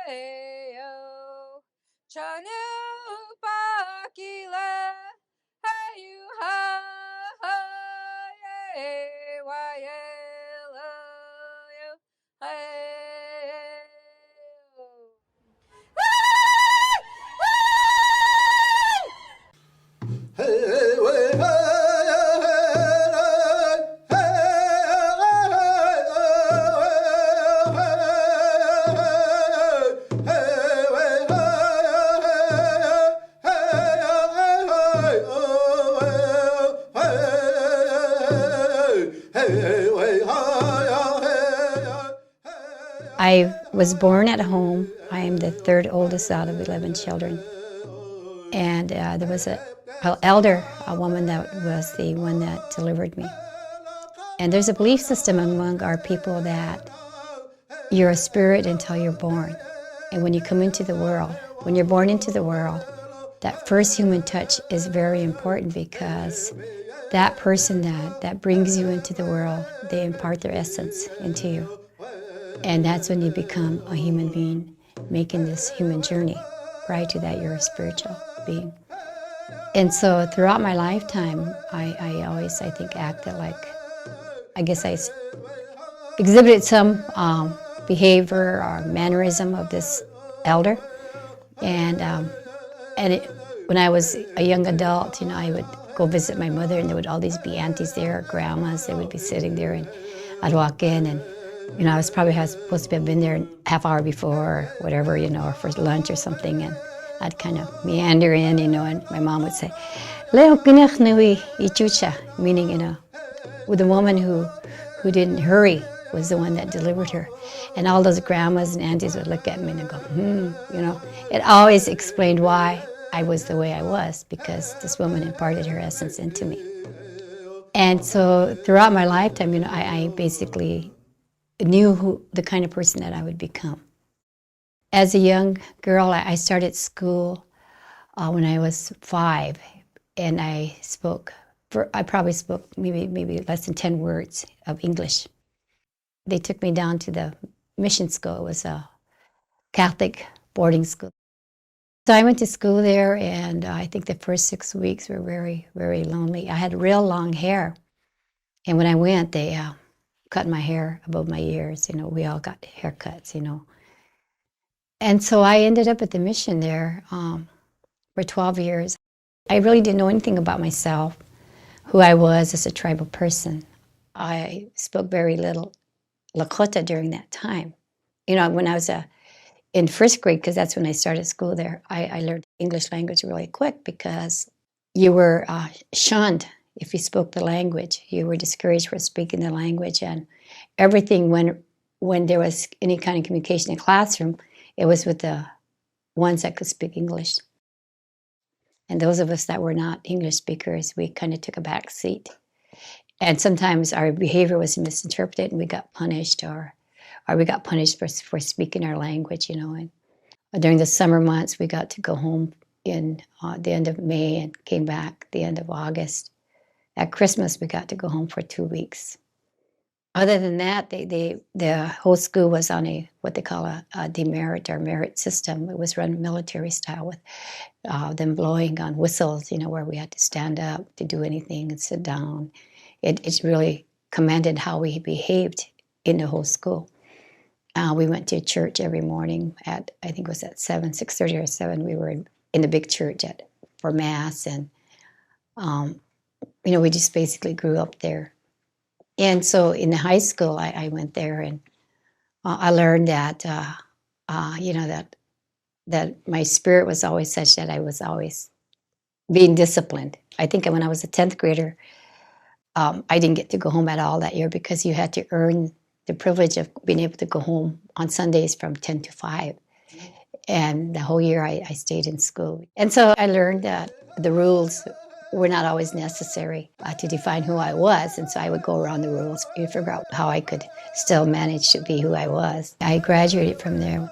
yo, chanu pakila, hayu ha ha, ye wa ye lo yo, hey yo. I was born at home. I am the third oldest out of 11 children. And there was an elder, a woman that was the one that delivered me. And there's a belief system among our people that you're a spirit until you're born. And when you come into the world, when you're born into the world, that first human touch is very important because that person that brings you into the world, they impart their essence into you. And that's when you become a human being, making this human journey. Prior to that, you're a spiritual being. And so throughout my lifetime, I always, I think, acted like, I guess I exhibited some behavior or mannerism of this elder. And when I was a young adult, you know, I would go visit my mother, and there would always be aunties there, or grandmas. They would be sitting there, and I'd walk in, and you know, I was probably supposed to have been there a half hour before, or whatever, you know, or for lunch or something, and I'd kind of meander in, you know, and my mom would say, "Leo kinach nui ichucha," meaning, you know, with the woman who didn't hurry was the one that delivered her. And all those grandmas and aunties would look at me and go, you know. It always explained why I was the way I was, because this woman imparted her essence into me. And so throughout my lifetime, you know, I basically knew the kind of person that I would become. As a young girl, I started school when I was 5, and I probably spoke maybe less than 10 words of English. They took me down to the mission school. It was a Catholic boarding school. So I went to school there, and I think the first 6 weeks were very, very lonely. I had real long hair, and when I went, they cut my hair above my ears. You know, we all got haircuts, you know. And so I ended up at the mission there for 12 years. I really didn't know anything about myself, who I was as a tribal person. I spoke very little Lakota during that time. You know, when I was in first grade, because that's when I started school there, I learned English language really quick, because you were shunned if you spoke the language. You were discouraged for speaking the language, and everything when there was any kind of communication in the classroom, it was with the ones that could speak English. And those of us that were not English speakers, we kind of took a back seat. And sometimes our behavior was misinterpreted, and we got punished, or we got punished for speaking our language, you know. And during the summer months, we got to go home in the end of May and came back the end of August. At Christmas, we got to go home for 2 weeks. Other than that, the whole school was on what they call a demerit or merit system. It was run military style, with them blowing on whistles, you know, where we had to stand up to do anything and sit down. It really commanded how we behaved in the whole school. We went to church every morning at, I think it was at 6:30 or 7. We were in the big church for Mass, and you know, we just basically grew up there. And so in the high school, I went there, and I learned that, you know, that my spirit was always such that I was always being disciplined. I think when I was a 10th grader, I didn't get to go home at all that year, because you had to earn the privilege of being able to go home on Sundays from 10 to 5. And the whole year I stayed in school. And so I learned that the rules were not always necessary to define who I was. And so I would go around the rules and figure out how I could still manage to be who I was. I graduated from there.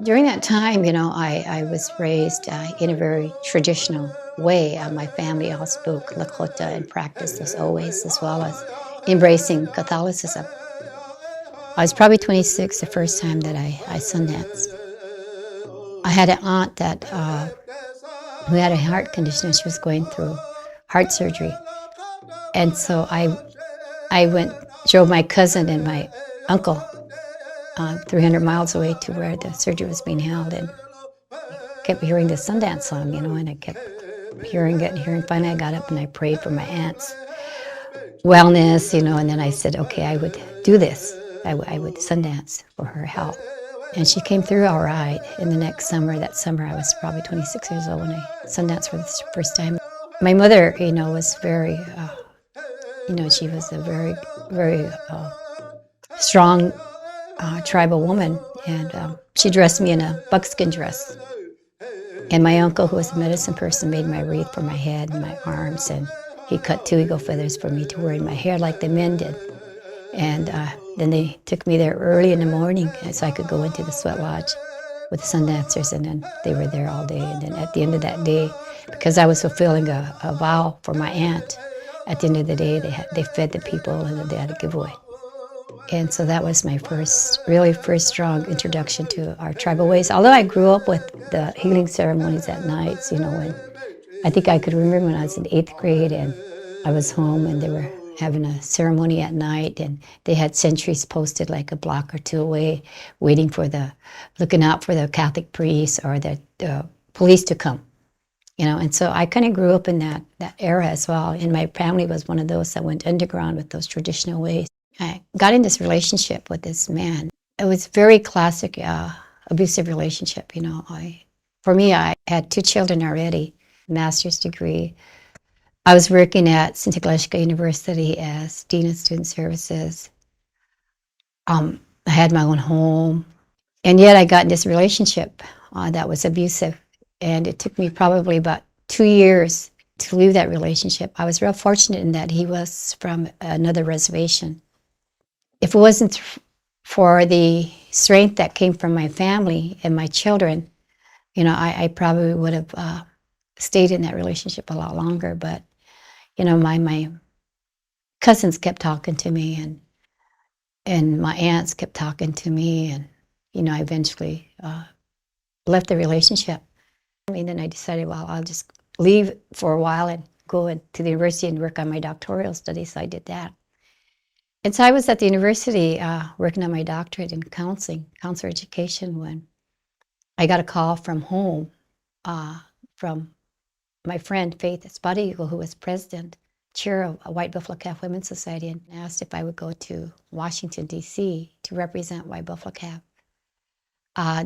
During that time, you know, I was raised in a very traditional way. My family all spoke Lakota and practiced as always, as well as embracing Catholicism. I was probably 26 the first time that I sundanced. had an aunt that who had a heart condition, and she was going through heart surgery. And so I drove my cousin and my uncle 300 miles away to where the surgery was being held, and kept hearing the Sundance song, and I kept hearing it and hearing. Finally, I got up and I prayed for my aunt's wellness, and then I said, okay, I would do this. I would Sundance for her health. And she came through all right. And the next summer, that summer, I was probably 26 years old when I Sundance for the first time. My mother, was very, she was a very, very strong tribal woman. And she dressed me in a buckskin dress. And my uncle, who was a medicine person, made my wreath for my head and my arms. And he cut 2 eagle feathers for me to wear in my hair like the men did. And then they took me there early in the morning so I could go into the sweat lodge with the Sundancers, and then they were there all day. And then at the end of that day, because I was fulfilling a vow for my aunt, at the end of the day, they fed the people, and then they had a giveaway. And so that was my first strong introduction to our tribal ways. Although I grew up with the healing ceremonies at nights, when I think I could remember when I was in 8th grade and I was home and they were having a ceremony at night, and they had sentries posted like a block or two away, looking out for the Catholic priests or the police to come. And so I kind of grew up in that era as well. And my family was one of those that went underground with those traditional ways. I got in this relationship with this man. It was very classic abusive relationship. For me, I had 2 children already, master's degree. I was working at Sicangu University as Dean of Student Services. I had my own home. And yet I got in this relationship that was abusive. And it took me probably about 2 years to leave that relationship. I was real fortunate in that he was from another reservation. If it wasn't for the strength that came from my family and my children, I probably would have stayed in that relationship a lot longer. But, my cousins kept talking to me, and my aunts kept talking to me, and, I eventually left the relationship. Then I decided, well, I'll just leave for a while and go to the university and work on my doctoral studies. So I did that. And so I was at the university working on my doctorate in counselor education, when I got a call from home from my friend Faith Spot Eagle, who was chair of White Buffalo Calf Women's Society, and asked if I would go to Washington, D.C. to represent White Buffalo Calf.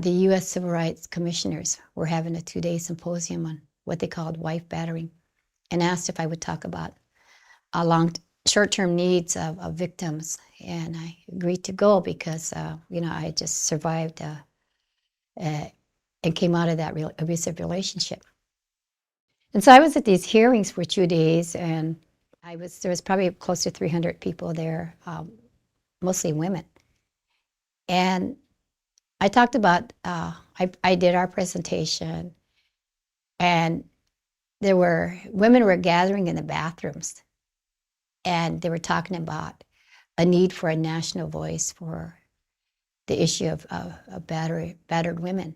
The U.S. Civil Rights Commissioners were having a 2-day symposium on what they called wife battering, and asked if I would talk about short-term needs of victims. And I agreed to go because, I had just survived and came out of that abusive relationship. And so I was at these hearings for 2 days, and there was probably close to 300 people there, mostly women. And I talked about, I did our presentation, and women were gathering in the bathrooms, and they were talking about a need for a national voice for the issue of battered women.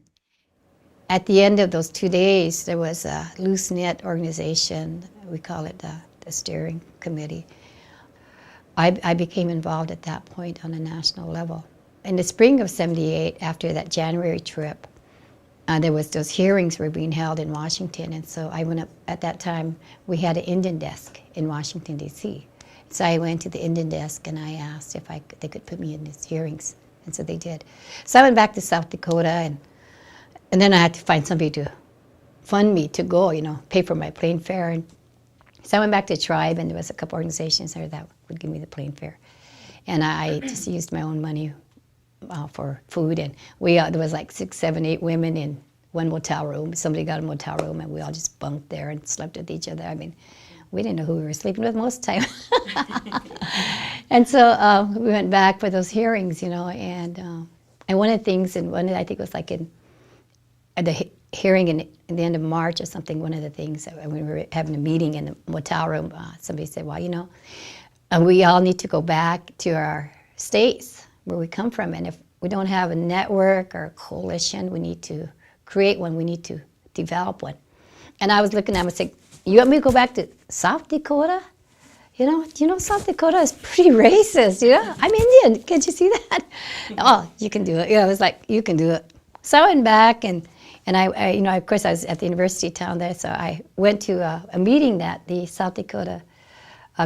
At the end of those 2 days, there was a loose-knit organization, we call it the steering committee. I became involved at that point on a national level. In the spring of '78, after that January trip, there was those hearings were being held in Washington, and so I went up. At that time, we had an Indian desk in Washington, D.C. So I went to the Indian desk and I asked if they could put me in these hearings, and so they did. So I went back to South Dakota, and then I had to find somebody to fund me to go, pay for my plane fare. And so I went back to Tribe, and there was a couple organizations there that would give me the plane fare. And I just used my own money for food, and there was like 6, 7, 8 women in one motel room. Somebody got a motel room, and we all just bunked there and slept with each other. I mean, we didn't know who we were sleeping with most of the time. And so we went back for those hearings, and one of the things, I think it was like at the hearing in the end of March or something, one of the things, when we were having a meeting in the motel room, somebody said, well, we all need to go back to our states where we come from, and if we don't have a network or a coalition, we need to create one, we need to develop one. And I was looking at him and saying, you want me to go back to South Dakota? South Dakota is pretty racist, I'm Indian, can't you see that? Oh, you can do it. It was like, you can do it. So I went back, and I of course, I was at the university town there, so I went to a meeting that the South Dakota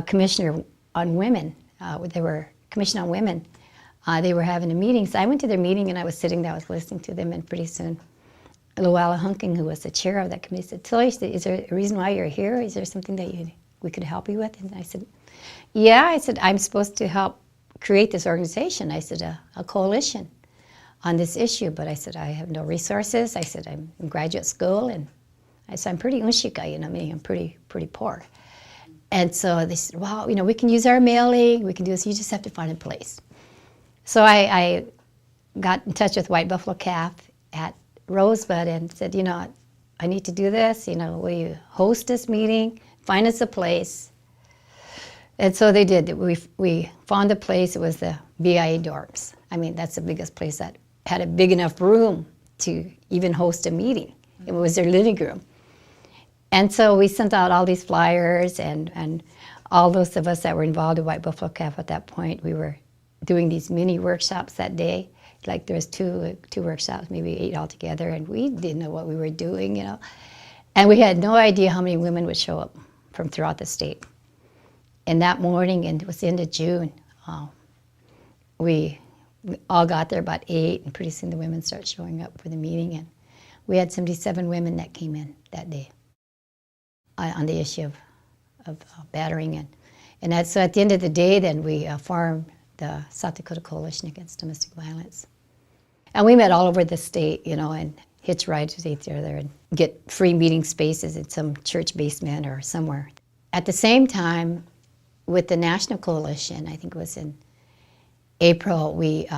Commissioner on Women, they were Commission on Women, they were having a meeting. So I went to their meeting, and I was sitting there, I was listening to them, and pretty soon, Luella Hunking, who was the chair of that committee, said, Tillie, is there a reason why you're here? Is there something that we could help you with? And I said, yeah. I said, I'm supposed to help create this organization. I said, a coalition on this issue. But I said, I have no resources. I said, I'm in graduate school. And I said, I'm pretty unshika, I'm pretty poor. And so they said, well, we can use our mailing. We can do this. You just have to find a place. So I got in touch with White Buffalo Calf at Rosebud and said, I need to do this. Will you host this meeting? Find us a place. And so they did. We found a place. It was the BIA dorms. I mean, that's the biggest place that had a big enough room to even host a meeting. It was their living room. And so we sent out all these flyers, and all those of us that were involved in White Buffalo Calf at that point, we were doing these mini workshops that day. Like there was two workshops, maybe 8 altogether, and we didn't know what we were doing, And we had no idea how many women would show up from throughout the state. And that morning, and it was the end of June, we all got there about 8, and pretty soon the women started showing up for the meeting, and we had 77 women that came in that day on the issue of battering. And so at the end of the day, then we formed the South Dakota Coalition Against Domestic Violence. And we met all over the state, and hitch rides with each other and get free meeting spaces in some church basement or somewhere. At the same time, with the National Coalition, I think it was in April, we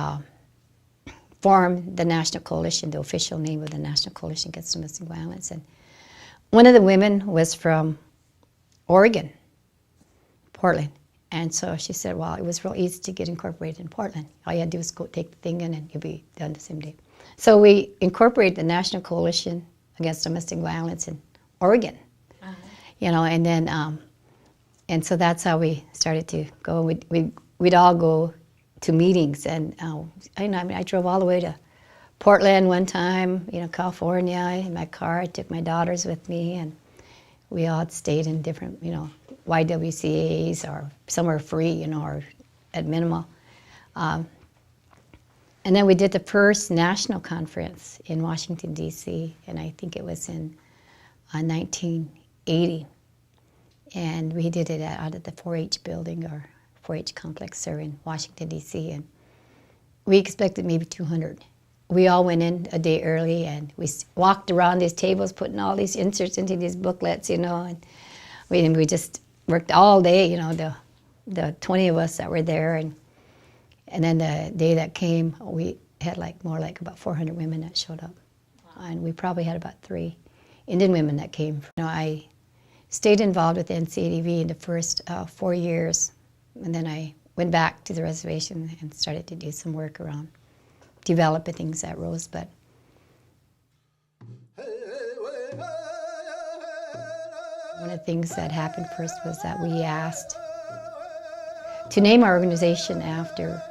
formed the National Coalition, the official name of the National Coalition Against Domestic Violence. And one of the women was from Oregon, Portland. And so she said, well, it was real easy to get incorporated in Portland. All you had to do was go take the thing in, and you'll be done the same day. So we incorporated the National Coalition Against Domestic Violence in Oregon, and then, and so that's how we started to go. We'd all go to meetings, and I drove all the way to Portland one time, California, in my car. I took my daughters with me, and we all stayed in different, YWCAs, or somewhere free, or at minimal. And then we did the first national conference in Washington, D.C., and I think it was in 1980. And we did it out at the 4-H building, or 4-H complex there in Washington, D.C., and we expected maybe 200. We all went in a day early, and we walked around these tables putting all these inserts into these booklets, and we just worked all day, the 20 of us that were there, and then the day that came, we had about 400 women that showed up. Wow. And we probably had about 3 Indian women that came. I stayed involved with NCADV in the first 4 years, and then I went back to the reservation and started to do some work around developing things at Rosebud. One of the things that happened first was that we asked to name our organization after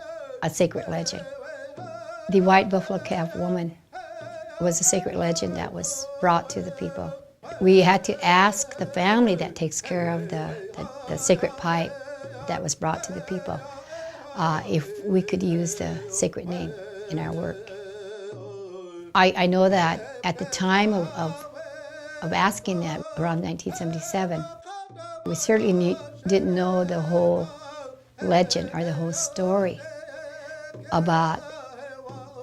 a sacred legend. The White Buffalo Calf woman was a sacred legend that was brought to the people. We had to ask the family that takes care of the sacred pipe that was brought to the people if we could use the sacred name in our work. I know that at the time of asking that, around 1977, we certainly didn't know the whole legend or the whole story about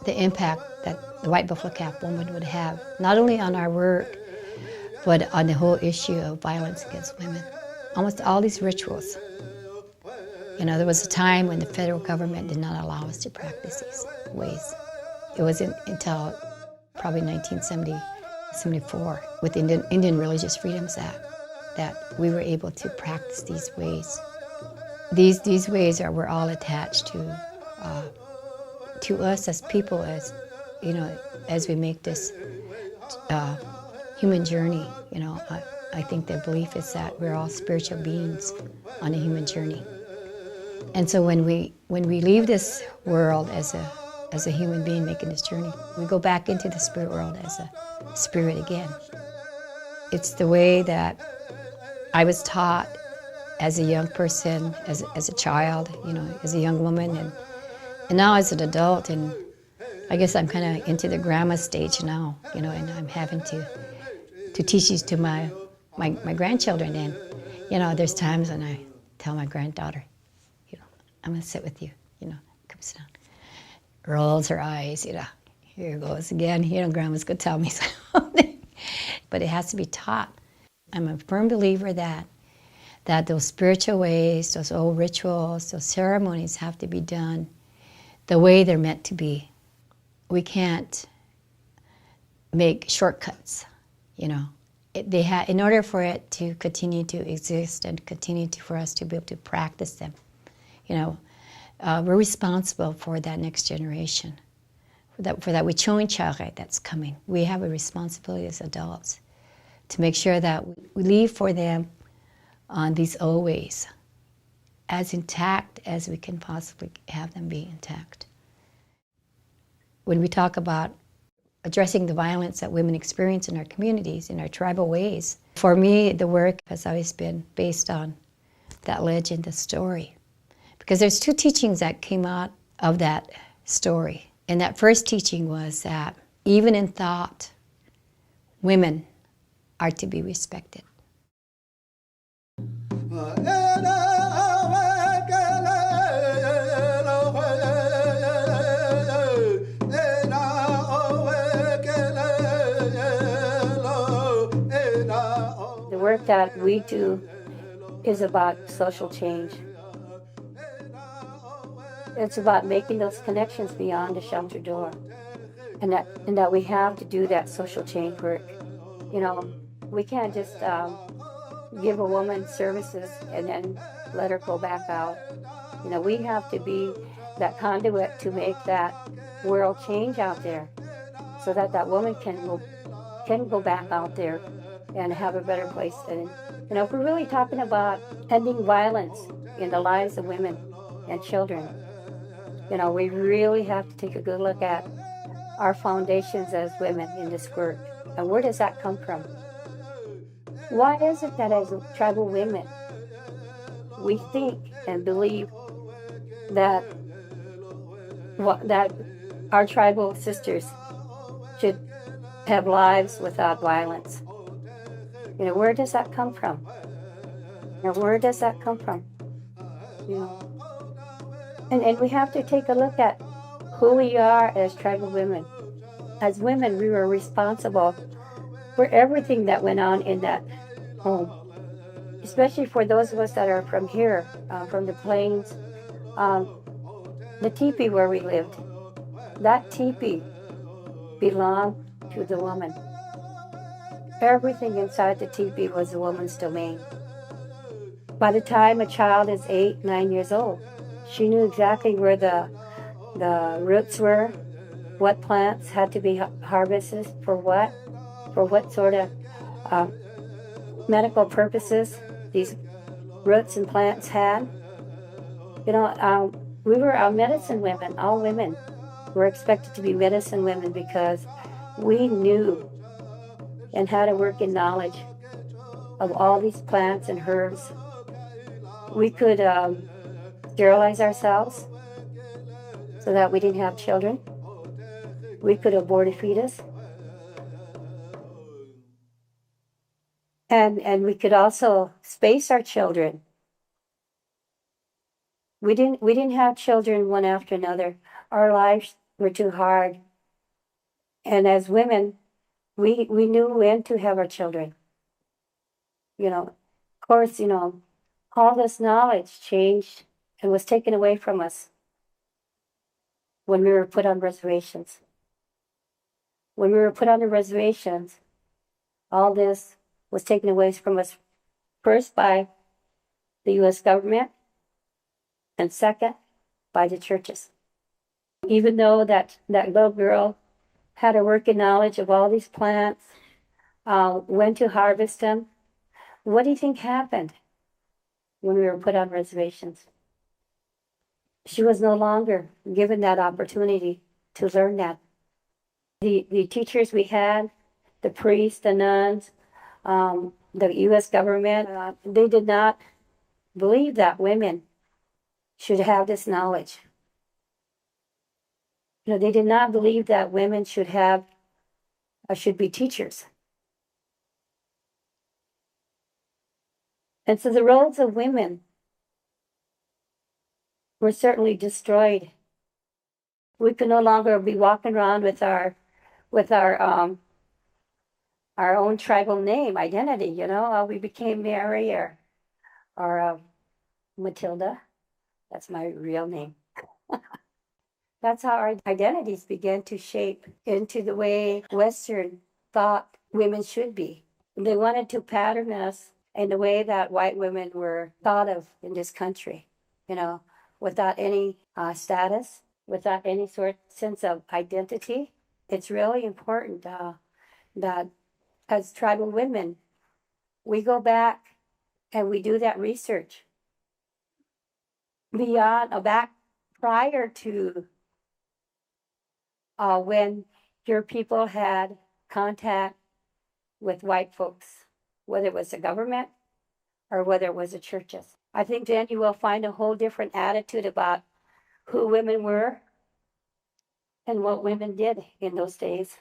the impact that the White Buffalo Calf woman would have, not only on our work, but on the whole issue of violence against women. Almost all these rituals. There was a time when the federal government did not allow us to practice these ways. It wasn't until probably 1974 with the Indian Religious Freedoms Act that we were able to practice these ways. These ways were all attached to us as people, as we make this human journey. You know, I think the belief is that we're all spiritual beings on a human journey. And so when we leave this world as a human being making this journey, we go back into the spirit world as a spirit again. It's the way that I was taught as a young person, as a child, you know, as a young woman, and now as an adult, and I guess I'm kind of into the grandma stage now, you know, and I'm having to teach these to my grandchildren. And, you know, there's times when I tell my granddaughter, you know, I'm going to sit with you, you know, comes down, rolls her eyes, you know, here goes again, you know, grandma's going to tell me something. But it has to be taught. I'm a firm believer that those spiritual ways, those old rituals, those ceremonies have to be done the way they're meant to be. We can't make shortcuts, you know. In order for it to continue to exist and continue for us to be able to practice them, you know, we're responsible for that next generation, for that wichonchare that's coming. We have a responsibility as adults to make sure that we leave for them on these old ways as intact as we can possibly have them be intact. When we talk about addressing the violence that women experience in our communities, in our tribal ways, for me, the work has always been based on that legend, the story. Because there's two teachings that came out of that story. And that first teaching was that even in thought, women are to be respected. The work that we do is about social change. It's about making those connections beyond the shelter door, and that we have to do that social change work. You know, we can't just give a woman services and then let her go back out. You know, we have to be that conduit to make that world change out there, so that that woman can go back out there and have a better place. And you know, if we're really talking about ending violence in the lives of women and children, you know, we really have to take a good look at our foundations as women in this work. And where does that come from? Why is it that as tribal women, we think and believe that our tribal sisters should have lives without violence? You know, where does that come from? Now, where does that come from? You know, and we have to take a look at who we are as tribal women. As women, we were responsible for everything that went on in that home, especially for those of us that are from here, from the plains, the teepee where we lived. That teepee belonged to the woman. Everything inside the teepee was the woman's domain. By the time a child is 8, 9 years old, she knew exactly where the roots were, what plants had to be harvested for what sort of medical purposes these roots and plants had. You know, we were medicine women. All women were expected to be medicine women because we knew and had a working knowledge of all these plants and herbs. We could sterilize ourselves so that we didn't have children. We could abort a fetus. And we could also space our children. We didn't have children one after another. Our lives were too hard. And as women, we knew when to have our children. You know, of course, you know, all this knowledge changed and was taken away from us when we were put on reservations. When we were put on the reservations, all this was taken away from us, first by the U.S. government, and second, by the churches. Even though that little girl had a working knowledge of all these plants, when to harvest them. What do you think happened when we were put on reservations? She was no longer given that opportunity to learn that. The teachers we had, the priests, the nuns, the U.S. government, they did not believe that women should have this knowledge. You know, they did not believe that women should have, should be teachers. And so the roles of women were certainly destroyed. We could no longer be walking around with our own tribal name, identity, you know. We became Mary or Matilda. That's my real name. That's how our identities began to shape into the way Western thought women should be. They wanted to pattern us in the way that white women were thought of in this country, you know, without any status, without any sort sense of identity. It's really important that as tribal women, we go back and we do that research back prior to when your people had contact with white folks, whether it was the government or whether it was the churches. I think then you will find a whole different attitude about who women were and what women did in those days.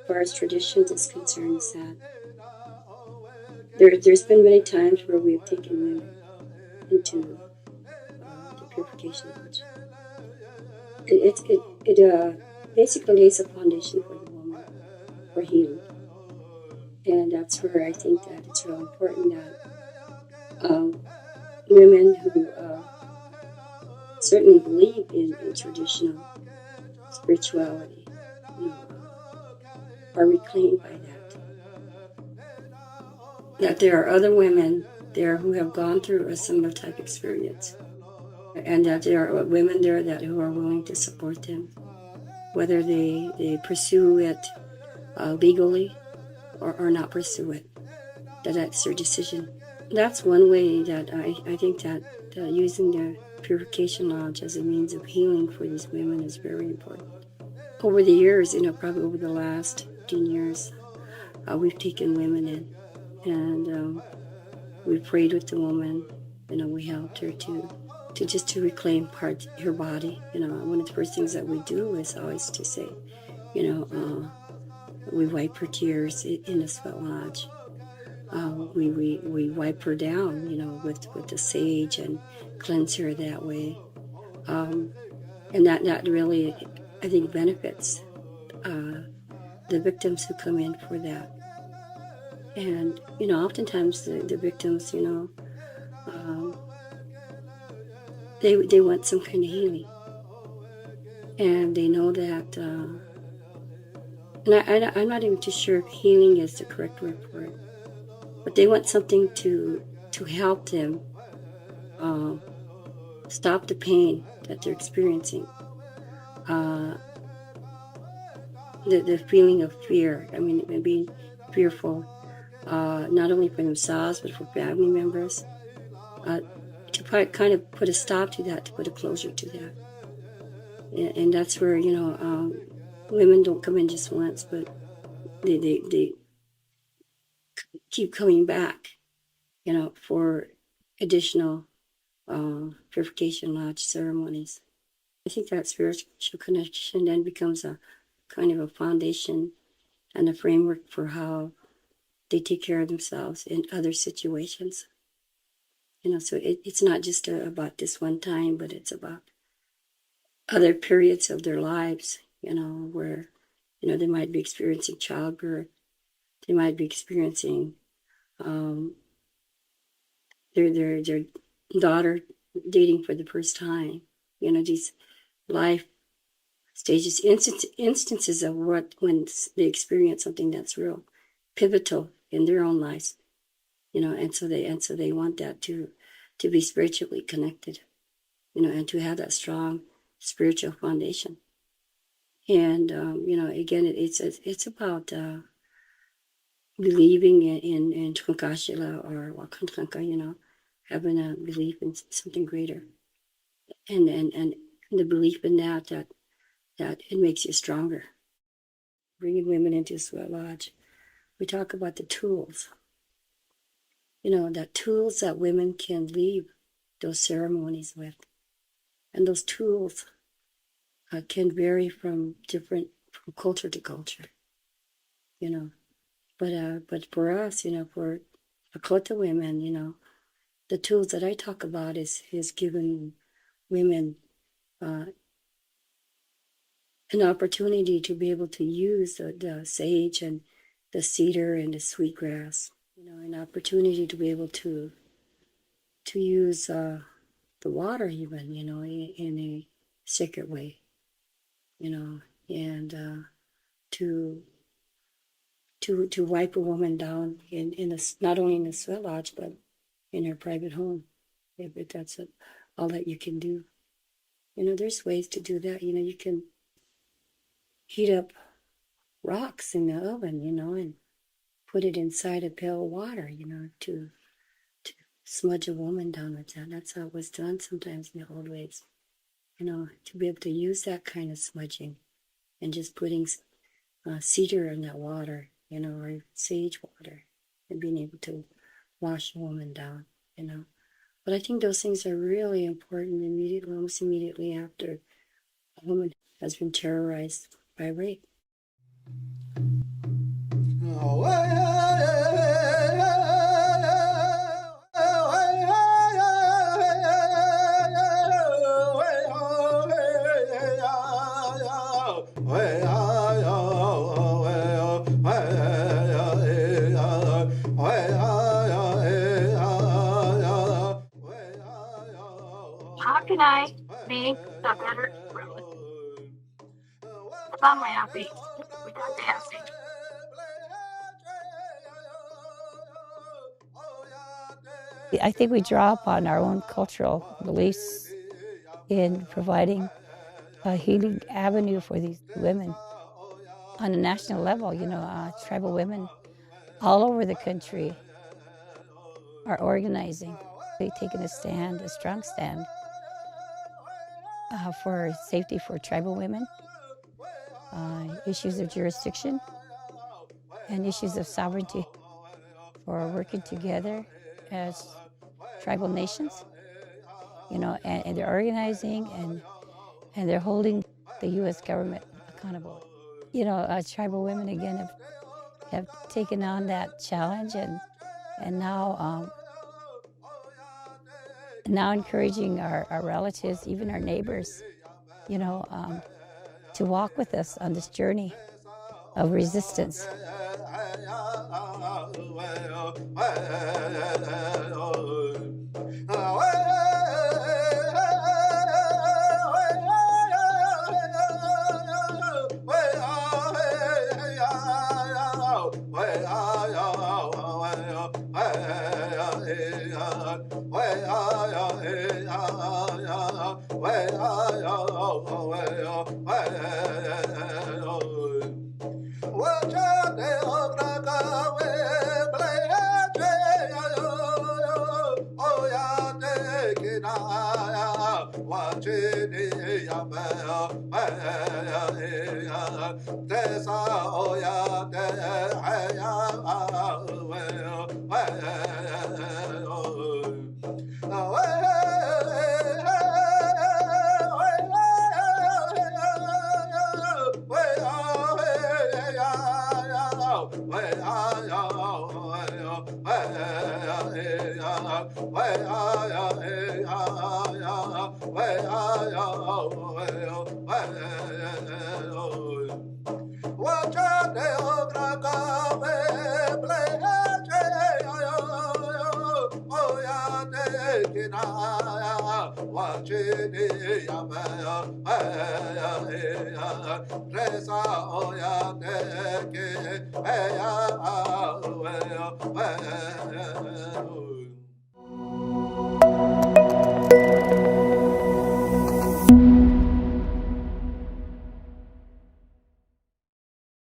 As far as traditions is concerned, is that there's been many times where we've taken women into the purification lodge. It basically lays a foundation for the woman for healing, and that's where I think that it's real important that women who certainly believe in traditional spirituality, you know, are reclaimed by that. That there are other women there who have gone through a similar type experience, and that there are women there who are willing to support them, whether they pursue it legally or not pursue it. That's their decision. That's one way that I think that using the purification lodge as a means of healing for these women is very important. Over the years, you know, probably over the last 15 years, we've taken women in, and we prayed with the woman. You know, we helped her to reclaim her body. You know, one of the first things that we do is always to say, you know, we wipe her tears in the sweat lodge. We wipe her down, you know, with the sage and cleanse her that way. And that really, I think, benefits the victims who come in for that. And, you know, oftentimes the victims, you know, they want some kind of healing. And they know that, and I'm not even too sure if healing is the correct word for it, but they want something to help them stop the pain that they're experiencing. The feeling of fear, I mean, being fearful, not only for themselves, but for family members, to kind of put a stop to that, to put a closure to that. And that's where, you know, women don't come in just once, but they keep coming back, you know, for additional purification lodge ceremonies. I think that spiritual connection then becomes a kind of a foundation and a framework for how they take care of themselves in other situations. You know, so it's not just about this one time, but it's about other periods of their lives, you know, where, you know, they might be experiencing childbirth, they might be experiencing their daughter dating for the first time, you know, these life stages, instances of when they experience something that's real pivotal in their own lives. and so they want that to be spiritually connected, and to have that strong spiritual foundation. And again, it's about believing in Trunkashila or Wakantranka, having a belief in something greater, and the belief in that it makes you stronger. Bringing women into Sweat Lodge, we talk about the tools, that tools that women can leave those ceremonies with, and those tools can vary from culture to culture, but for us, for Lakota women, the tools that I talk about is giving women an opportunity to be able to use the sage and the cedar and the sweetgrass, an opportunity to be able to use the water even, in a sacred way, and to wipe a woman down in not only in the Sweat Lodge, but in her private home, if that's all that you can do. There's ways to do that. You can heat up rocks in the oven, and put it inside a pail of water, to smudge a woman down with that. That's how it was done sometimes in the old ways, to be able to use that kind of smudging and just putting cedar in that water, or sage water, and being able to wash a woman down, But I think those things are really important almost immediately after a woman has been terrorized by rape. How can I be a better relative? About my happy. We got the happy. I think we draw upon our own cultural beliefs in providing a healing avenue for these women. On a national level, tribal women all over the country are organizing. They've taken a strong stand for safety for tribal women, issues of jurisdiction, and issues of sovereignty, for working together as tribal nations, and they're organizing and they're holding the U.S. government accountable. Tribal women again have taken on that challenge and now encouraging our relatives, even our neighbors, to walk with us on this journey of resistance.